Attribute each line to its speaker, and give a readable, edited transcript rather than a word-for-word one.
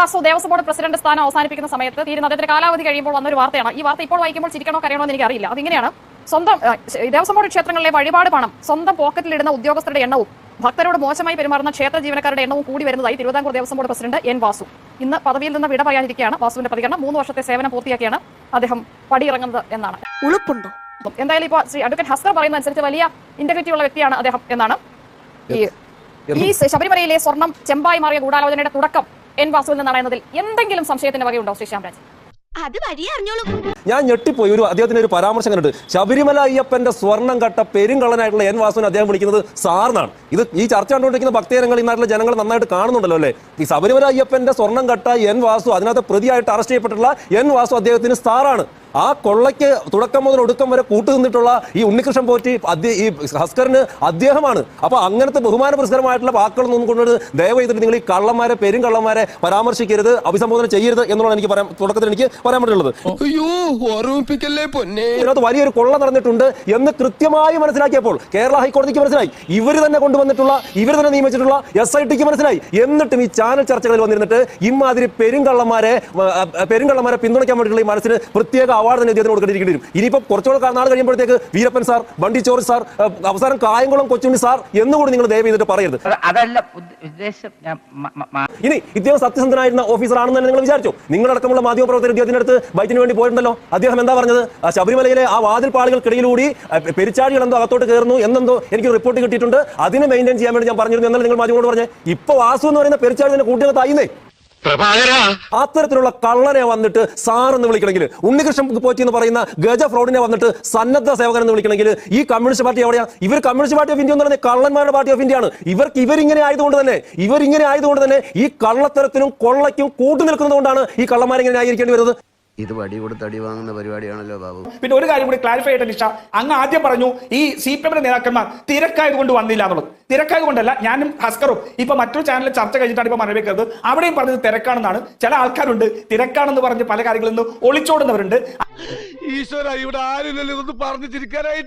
Speaker 1: Vasu Devaswom board president സ്ഥാനം അവസാനിപ്പിക്കുന്ന സമയത്ത് തീരുന്ന അദ്ദേഹത്തിന്റെ കാലാവധി കഴിയുമ്പോൾ വന്നൊരു വാർത്തയാണ്. ഈ വാർത്ത ഇപ്പോൾ വായിക്കുമ്പോൾ ചിരിക്കണോ കരയണോ എന്ന് എനിക്കറിയില്ല. അതിങ്ങനെയാണ്: സ്വന്തം ദേവസ്വം ബോർഡ് ക്ഷേത്രങ്ങളിലെ വഴിപാട് പണം സ്വന്തം പോക്കറ്റിലിടുന്ന ഉദ്യോഗസ്ഥരുടെ എണ്ണവും ഭക്തരോട് മോശമായി പെരുമാറുന്ന ക്ഷേത്ര ജീവനക്കാരുടെ എണ്ണവും കൂടി വരുന്നതായി Thiruvithamkoor Devaswom board president N Vasu ഇന്ന് പദവിയിൽ നിന്ന് വിട പറയാനിരിക്കുകയാണ്. വാസുവിന്റെ പ്രതികരണം: 3 വർഷത്തെ സേവനം പൂർത്തിയാക്കിയാണ് അദ്ദേഹം പടിയിറങ്ങുന്നത് എന്നാണ്.
Speaker 2: ഉളുപ്പുണ്ടോ?
Speaker 1: എന്തായാലും ഇപ്പോൾ ശ്രീ അഡ്വക്കേറ്റ് ഹസ്കർ പറയുന്ന അനുസരിച്ച് വലിയ ഇന്റഗ്രിറ്റി ഉള്ള വ്യക്തിയാണ് അദ്ദേഹം എന്നാണ്. ഈ ശബരിമലയിലെ സ്വർണം ചെമ്പായി മാറിയ ഗൂഢാലോചനയുടെ തുടക്കം എൻ വാസുവിൽ നിന്നാണ് എന്നതിൽ എന്തെങ്കിലും സംശയത്തിന്റെ വകയുണ്ടോ ശ്രീ ശ്യാംരാജ്?
Speaker 2: അത് വഴിയേ അറിഞ്ഞോളൂ.
Speaker 3: ഞാൻ ഞെട്ടിപ്പോയി. അദ്ദേഹത്തിന്റെ ഒരു പരാമർശം കണ്ടിട്ട് ശബരിമല അയ്യപ്പന്റെ സ്വർണം കട്ട പെരുങ്കള്ളനായിട്ടുള്ള എൻ വാസുവിനെ അദ്ദേഹം വിളിക്കുന്നത് സാറിനാണ്. ഇത് ഈ ചർച്ച കണ്ടുകൊണ്ടിരിക്കുന്ന ഭക്തജനങ്ങൾ, ഈ നാട്ടിലെ ജനങ്ങൾ നന്നായിട്ട് കാണുന്നുണ്ടല്ലോ അല്ലേ? ഈ ശബരിമല അയ്യപ്പന്റെ സ്വർണം കട്ട എൻ വാസു, അതിനകത്ത് പ്രതിയായിട്ട് അറസ്റ്റ് ചെയ്യപ്പെട്ടിട്ടുള്ള എൻ വാസു അദ്ദേഹത്തിന് സാറാണ്. ആ കൊള്ളയ്ക്ക് തുടക്കം മുതൽ ഒടുക്കം വരെ കൂട്ടുനിന്നിട്ടുള്ള ഈ ഉണ്ണികൃഷ്ണൻ പോറ്റി ഈ ഹസ്കറിന് അദ്ദേഹമാണ്. അപ്പൊ അങ്ങനത്തെ ബഹുമാന പുരസ്കരമായിട്ടുള്ള വാക്കുകളൊന്നും കൊണ്ടുവന്ന് ദയവ് ചെയ്തിട്ട് നിങ്ങൾ ഈ കള്ളന്മാരെ, പെരുങ്കള്ളന്മാരെ പരാമർശിക്കരുത്, അഭിസംബോധന ചെയ്യരുത് എന്നുള്ളത് എനിക്ക് തുടക്കത്തിൽ എനിക്ക് പറയാൻ പറ്റുള്ളത്. ഇതിനകത്ത് വലിയൊരു കൊള്ള നടന്നിട്ടുണ്ട് എന്ന് കൃത്യമായി മനസ്സിലാക്കിയപ്പോൾ കേരള ഹൈക്കോടതിക്ക് മനസ്സിലായി, ഇവർ തന്നെ കൊണ്ടുവന്നിട്ടുള്ള, ഇവർ തന്നെ നിയമിച്ചിട്ടുള്ള SITക്ക് മനസ്സിലായി. എന്നിട്ടും ഈ ചാനൽ ചർച്ചകളിൽ വന്നിരുന്നിട്ട് ഇമാതിരി പെരുങ്കള്ളന്മാരെ പിന്തുണയ്ക്കാൻ വേണ്ടിയിട്ടുള്ള ഈ മനസ്സിന് പ്രത്യേക അവാർഡ് തന്നെ അദ്ദേഹത്തിന് കൊടുക്കേണ്ടിയിരിക്കേണ്ടി വരും. ഇനിയിപ്പോൾ കുറച്ചുകൂടെ നാൾ കഴിയുമ്പോഴത്തേക്ക് വീരപ്പൻ സാർ, ബണ്ടി ജോർജ് സാർ, അവസാനം കായംകുളം കൊച്ചുണ്ണി സാർ എന്നുകൂടി നിങ്ങൾ ദയവ് ചെയ്തിട്ട് പറയരുത്. ഇനി ഇദ്ദേഹം സത്യസന്ധനായിരുന്ന ഓഫീസർ ആണെന്ന് തന്നെ നിങ്ങൾ വിചാരിച്ചു. നിങ്ങളടക്കമുള്ള മാധ്യമപ്രവർത്തകർ ഇദ്ദേഹത്തിന്റെ അടുത്ത് ബൈറ്റിന് വേണ്ടി പോയിട്ടുണ്ടല്ലോ. അദ്ദേഹം എന്താ പറഞ്ഞത്? ശബരിമലയിലെ ആ വാതിൽ പാളികൾക്കിടയിലൂടി പെരിച്ചാഴികൾ എന്തോ അകത്തോട്ട് കയറുന്നു എന്നെന്തോ എനിക്ക് റിപ്പോർട്ട് കിട്ടിയിട്ടുണ്ട്, അതിന് മെയിൻറ്റെയിൻ ചെയ്യാൻ വേണ്ടി ഞാൻ പറഞ്ഞിരുന്നു എന്നല്ല നിങ്ങൾ മാധ്യമങ്ങളോട് പറഞ്ഞത്. ഇപ്പൊ വാസു എന്ന് പറയുന്ന പെരിച്ചാഴി തന്നെ കൂട്ടിനകത്തായിന്നേ. അത്തരത്തിലുള്ള കള്ളനെ വന്നിട്ട് സാർ എന്ന് വിളിക്കണമെങ്കിൽ, ഉണ്ണികൃഷ്ണൻ പോറ്റി എന്ന് പറയുന്ന ഗജ ഫ്രോഡിനെ വന്നിട്ട് സന്നദ്ധ സേവകൻ എന്ന് വിളിക്കണമെങ്കിൽ ഈ കമ്മ്യൂണിസ്റ്റ് പാർട്ടി എവിടെയാണ്? ഇവർ കമ്മ്യൂണിസ്റ്റ് പാർട്ടി ഓഫ് ഇന്ത്യ എന്ന് പറയുന്നത് കള്ളന്മാരുടെ പാർട്ടി ഓഫ് ഇന്ത്യ ആണ്. ഇവരിങ്ങനെ ആയതുകൊണ്ട് തന്നെ ഈ കള്ളത്തരത്തിനും കൊള്ളയ്ക്കും കൂട്ടുനിൽക്കുന്നത് കൊണ്ടാണ് ഈ കള്ളന്മാരെ ഇങ്ങനെ ആയിരിക്കേണ്ടി വരുന്നത്.
Speaker 4: ഇത് വടി കൊടുത്ത് അടി വാങ്ങുന്ന പരിപാടിയാണല്ലോ ബാബു.
Speaker 5: പിന്നെ ഒരു കാര്യം കൂടി ക്ലാരിഫൈ ചെയ്യട്ടെ നിഷ, അങ്ങ് ആദ്യം പറഞ്ഞു ഈ CPM നേതാക്കന്മാർ തിരക്കായത് കൊണ്ട് വന്നില്ല എന്നുള്ളത്. തിരക്കായത് കൊണ്ടല്ല, ഞാനും ഹസ്കറും ഇപ്പൊ മറ്റൊരു ചാനലിൽ ചർച്ച കഴിഞ്ഞിട്ടാണ് ഇപ്പൊ മനസ്സിലാക്കുന്നത്. അവിടെയും പറഞ്ഞത് തിരക്കാണെന്നാണ്. ചില ആൾക്കാരുണ്ട് തിരക്കാണെന്ന് പറഞ്ഞ് പല കാര്യങ്ങളിൽ നിന്ന് ഒളിച്ചോടുന്നവരുണ്ട്.
Speaker 6: ഈശ്വര, ഇവിടെ ആരില്ലല്ലോ ഇതൊന്ന് പറഞ്ഞു ചിരിക്കാനായിട്ട്.